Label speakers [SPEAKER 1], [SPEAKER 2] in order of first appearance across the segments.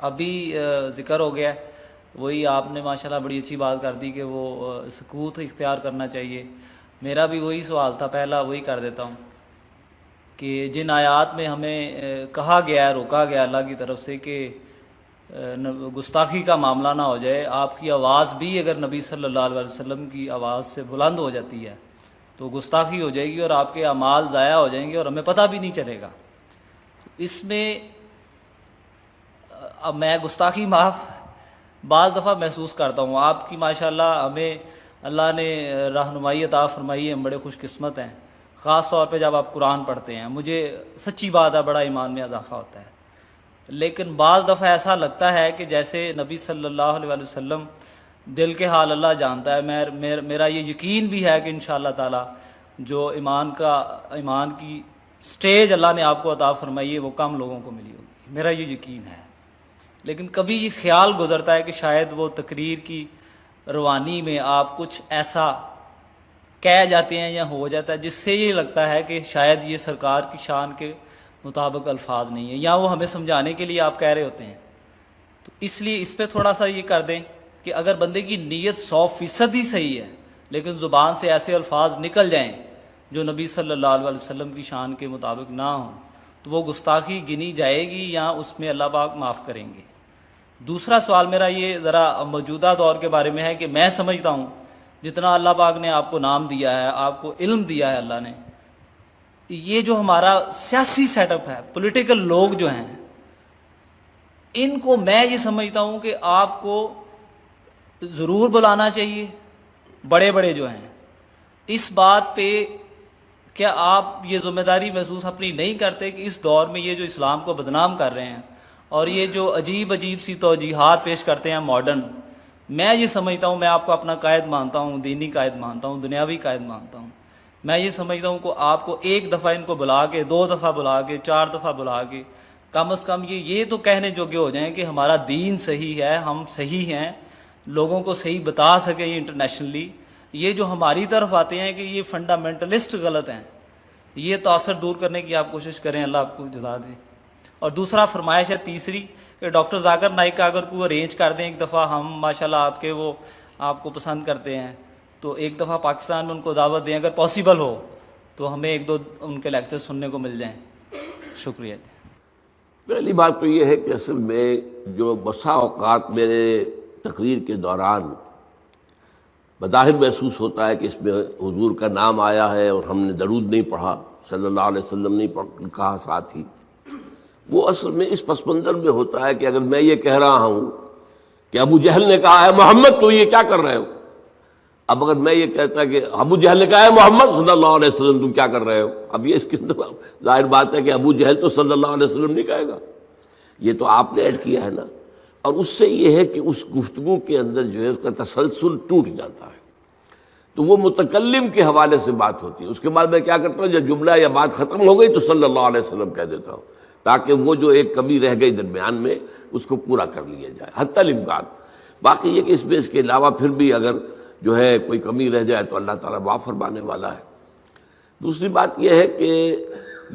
[SPEAKER 1] ابھی ذکر ہو گیا ہے، وہی آپ نے ماشاءاللہ بڑی اچھی بات کر دی کہ وہ سکوت اختیار کرنا چاہیے۔ میرا بھی وہی سوال تھا، پہلا وہی کر دیتا ہوں کہ جن آیات میں ہمیں کہا گیا ہے، روکا گیا اللہ کی طرف سے کہ گستاخی کا معاملہ نہ ہو جائے، آپ کی آواز بھی اگر نبی صلی اللہ علیہ وسلم کی آواز سے بلند ہو جاتی ہے تو گستاخی ہو جائے گی اور آپ کے اعمال ضائع ہو جائیں گے اور ہمیں پتہ بھی نہیں چلے گا۔ اس میں اب میں گستاخی معاف بعض دفعہ محسوس کرتا ہوں، آپ کی ماشاءاللہ ہمیں اللہ نے رہنمائی عطا فرمائی ہے، ہم بڑے خوش قسمت ہیں، خاص طور پہ جب آپ قرآن پڑھتے ہیں، مجھے سچی بات ہے بڑا ایمان میں اضافہ ہوتا ہے۔ لیکن بعض دفعہ ایسا لگتا ہے کہ جیسے نبی صلی اللہ علیہ وسلم، دل کے حال اللہ جانتا ہے، میرا یہ یقین بھی ہے کہ انشاءاللہ تعالی جو ایمان کی سٹیج اللہ نے آپ کو عطا فرمائی ہے وہ کم لوگوں کو ملی ہوگی، میرا یہ یقین ہے۔ لیکن کبھی یہ خیال گزرتا ہے کہ شاید وہ تقریر کی روانی میں آپ کچھ ایسا کہہ جاتے ہیں یا ہو جاتا ہے جس سے یہ لگتا ہے کہ شاید یہ سرکار کی شان کے مطابق الفاظ نہیں ہیں، یا وہ ہمیں سمجھانے کے لیے آپ کہہ رہے ہوتے ہیں۔ تو اس لیے اس پہ تھوڑا سا یہ کر دیں کہ اگر بندے کی نیت 100% ہی صحیح ہے لیکن زبان سے ایسے الفاظ نکل جائیں جو نبی صلی اللہ علیہ وسلم کی شان کے مطابق نہ ہوں تو وہ گستاخی گنی جائے گی یا اس میں اللہ پاک معاف کریں گے۔ دوسرا سوال میرا یہ ذرا موجودہ دور کے بارے میں ہے کہ میں سمجھتا ہوں جتنا اللہ پاک نے آپ کو نام دیا ہے، آپ کو علم دیا ہے اللہ نے، یہ جو ہمارا سیاسی سیٹ اپ ہے، پولیٹیکل لوگ جو ہیں، ان کو میں یہ سمجھتا ہوں کہ آپ کو ضرور بلانا چاہیے، بڑے بڑے جو ہیں۔ اس بات پہ کیا آپ یہ ذمہ داری محسوس اپنی نہیں کرتے کہ اس دور میں یہ جو اسلام کو بدنام کر رہے ہیں اور یہ جو عجیب عجیب سی توجیہات پیش کرتے ہیں ماڈرن، میں یہ سمجھتا ہوں، میں آپ کو اپنا قائد مانتا ہوں، دینی قائد مانتا ہوں، دنیاوی قائد مانتا ہوں، میں یہ سمجھتا ہوں کہ آپ کو ایک دفعہ ان کو بلا کے، 2 دفعہ بلا کے، 4 دفعہ بلا کے، کم از کم یہ تو کہنے جوگے ہو جائیں کہ ہمارا دین صحیح ہے، ہم صحیح ہیں، لوگوں کو صحیح بتا سکیں انٹرنیشنلی۔ یہ جو ہماری طرف آتے ہیں کہ یہ فنڈامنٹلسٹ غلط ہیں، یہ تاثر دور کرنے کی آپ کوشش کریں، اللہ آپ کو جزا دے۔ اور دوسرا فرمائش ہے تیسری کہ ڈاکٹر ذاکر نائک کا اگر کوئی ارینج کر دیں ایک دفعہ، ہم ماشاءاللہ آپ کے وہ آپ کو پسند کرتے ہیں تو ایک دفعہ پاکستان میں ان کو دعوت دیں، اگر پاسبل ہو تو ہمیں 1-2 ان کے لیکچر سننے کو مل جائیں۔ شکریہ۔
[SPEAKER 2] پہلی بات تو یہ ہے کہ اصل میں جو بسا اوقات میرے تقریر کے دوران بظاہر محسوس ہوتا ہے کہ اس میں حضور کا نام آیا ہے اور ہم نے درود نہیں پڑھا، صلی اللہ علیہ وسلم نہیں کہا ساتھ ہی، وہ اصل میں اس پس منظر میں ہوتا ہے کہ اگر میں یہ کہہ رہا ہوں کہ ابو جہل نے کہا ہے محمد تو یہ کیا کر رہے ہو، اب اگر میں یہ کہتا کہ ابو جہل نے کہا ہے محمد صلی اللہ علیہ وسلم تم کیا کر رہے ہو، اب یہ اس کے اندر ظاہر بات ہے کہ ابو جہل تو صلی اللہ علیہ وسلم نہیں کہے گا، یہ تو آپ نے ایڈ کیا ہے نا۔ اور اس سے یہ ہے کہ اس گفتگو کے اندر جو ہے اس کا تسلسل ٹوٹ جاتا ہے، تو وہ متکلم کے حوالے سے بات ہوتی ہے۔ اس کے بعد میں کیا کرتا ہوں، جب جملہ یا بات ختم ہو گئی تو صلی اللہ علیہ وسلم کہہ دیتا ہوں تاکہ وہ جو ایک کمی رہ گئی درمیان میں اس کو پورا کر لیا جائے حتی الامکان۔ باقی یہ کہ اس میں اس کے علاوہ پھر بھی اگر جو ہے کوئی کمی رہ جائے تو اللہ تعالیٰ معاف فرمانے والا ہے۔ دوسری بات یہ ہے کہ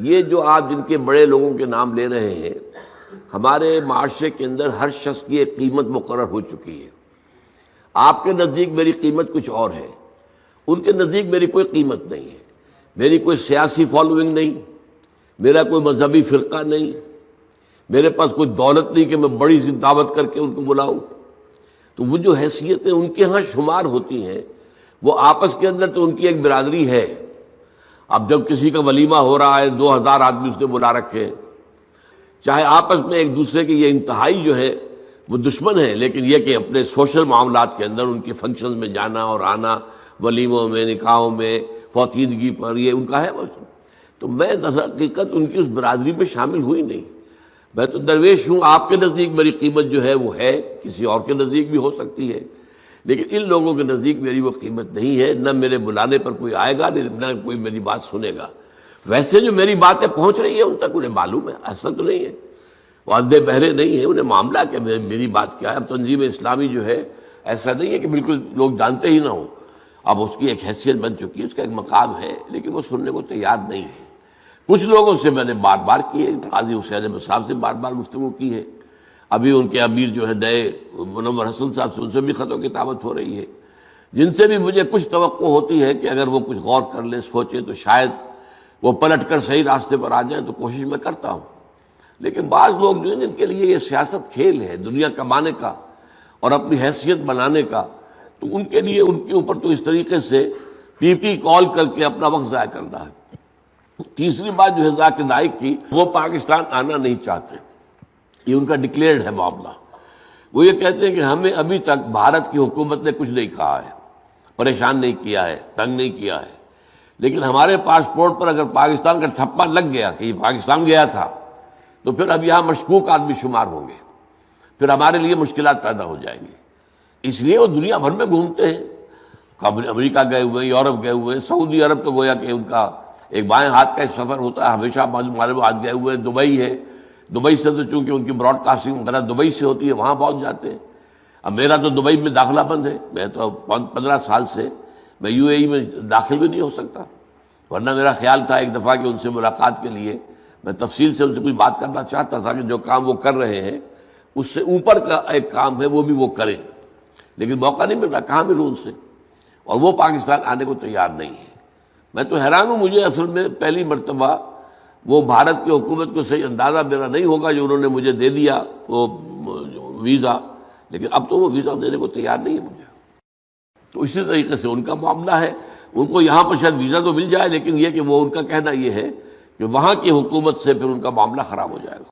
[SPEAKER 2] یہ جو آپ جن کے بڑے لوگوں کے نام لے رہے ہیں، ہمارے معاشرے کے اندر ہر شخص کی ایک قیمت مقرر ہو چکی ہے۔ آپ کے نزدیک میری قیمت کچھ اور ہے، ان کے نزدیک میری کوئی قیمت نہیں ہے، میری کوئی سیاسی فالوئنگ نہیں، میرا کوئی مذہبی فرقہ نہیں، میرے پاس کوئی دولت نہیں کہ میں بڑی سی دعوت کر کے ان کو بلاؤں۔ تو وہ جو حیثیتیں ان کے ہاں شمار ہوتی ہیں وہ آپس کے اندر تو ان کی ایک برادری ہے۔ اب جب کسی کا ولیمہ ہو رہا ہے، 2000 آدمی اس نے بلا رکھے ہیں، چاہے آپس میں ایک دوسرے کے یہ انتہائی جو ہے وہ دشمن ہیں، لیکن یہ کہ اپنے سوشل معاملات کے اندر ان کے فنکشن میں جانا اور آنا، ولیموں میں، نکاحوں میں، فوتیدگی پر، یہ ان کا ہے۔ تو میں در حقیقت ان کی اس برادری میں شامل ہوئی نہیں، میں تو درویش ہوں۔ آپ کے نزدیک میری قیمت جو ہے وہ ہے، کسی اور کے نزدیک بھی ہو سکتی ہے، لیکن ان لوگوں کے نزدیک میری وہ قیمت نہیں ہے، نہ میرے بلانے پر کوئی آئے گا نہ کوئی میری بات سنے گا۔ ویسے جو میری باتیں پہنچ رہی ہیں ان تک انہیں معلوم ہے، ایسا تو نہیں ہے، وہ اندھے بہرے نہیں ہیں، انہیں معاملہ کہ میری بات کیا ہے۔ اب تنظیم اسلامی جو ہے ایسا نہیں ہے کہ بالکل لوگ جانتے ہی نہ ہوں، اب اس کی ایک حیثیت بن چکی ہے، اس کا ایک مقام ہے، لیکن وہ سننے کو تیار نہیں ہے۔ کچھ لوگوں سے میں نے بار بار کی ہے، قاضی حسین احمد صاحب سے بار بار گفتگو کی ہے، ابھی ان کے امیر جو ہے نئے منور حسن صاحب سے ان سے بھی خط و کتابت ہو رہی ہے، جن سے بھی مجھے کچھ توقع ہوتی ہے کہ اگر وہ کچھ غور کر لیں، سوچیں، تو شاید وہ پلٹ کر صحیح راستے پر آ جائیں، تو کوشش میں کرتا ہوں۔ لیکن بعض لوگ جو ہیں جن کے لیے یہ سیاست کھیل ہے، دنیا کمانے کا اور اپنی حیثیت بنانے کا، تو ان کے لیے ان کے اوپر تو اس طریقے سے پی پی کال کر کے اپنا وقت ضائع کرنا ہے۔ تیسری بات جو ہے ذاکر نائک کی، وہ پاکستان آنا نہیں چاہتے، یہ ان کا ڈکلیئرڈ ہے معاملہ۔ وہ یہ کہتے ہیں کہ ہمیں ابھی تک بھارت کی حکومت نے کچھ نہیں کہا ہے، پریشان نہیں کیا ہے، تنگ نہیں کیا ہے، لیکن ہمارے پاسپورٹ پر اگر پاکستان کا ٹھپا لگ گیا کہ یہ پاکستان گیا تھا، تو پھر اب یہاں مشکوک آدمی شمار ہوں گے، پھر ہمارے لیے مشکلات پیدا ہو جائیں گی۔ اس لیے وہ دنیا بھر میں گھومتے ہیں، امریکہ گئے ہوئے ہیں، یورپ گئے ہوئے ہیں، سعودی عرب تو گویا کہ ان کا ایک بائیں ہاتھ کا سفر ہوتا ہے، ہمیشہ ہمارے ہاتھ گئے ہوئے ہیں۔ دبئی ہے، دبئی سے تو چونکہ ان کی براڈ کاسٹنگ وغیرہ دبئی سے ہوتی ہے، وہاں پہنچ جاتے ہیں۔ اب میرا تو دبئی میں داخلہ بند ہے، میں تو 15 سال سے میں یو اے ای میں داخل بھی نہیں ہو سکتا، ورنہ میرا خیال تھا ایک دفعہ کہ ان سے ملاقات کے لیے میں تفصیل سے ان سے کچھ بات کرنا چاہتا تھا کہ جو کام وہ کر رہے ہیں اس سے اوپر کا ایک کام ہے وہ بھی وہ کریں، لیکن موقع نہیں مل رہا، کہاں ملوں ان سے، اور وہ پاکستان آنے کو تیار نہیں ہے۔ میں تو حیران ہوں، مجھے اصل میں پہلی مرتبہ وہ بھارت کی حکومت کو صحیح اندازہ میرا نہیں ہوگا جو انہوں نے مجھے دے دیا وہ ویزا، لیکن اب تو وہ ویزا دینے کو تیار نہیں ہے مجھے۔ تو اسی طریقے سے ان کا معاملہ ہے، ان کو یہاں پر شاید ویزا تو مل جائے، لیکن یہ کہ وہ ان کا کہنا یہ ہے کہ وہاں کی حکومت سے پھر ان کا معاملہ خراب ہو جائے گا۔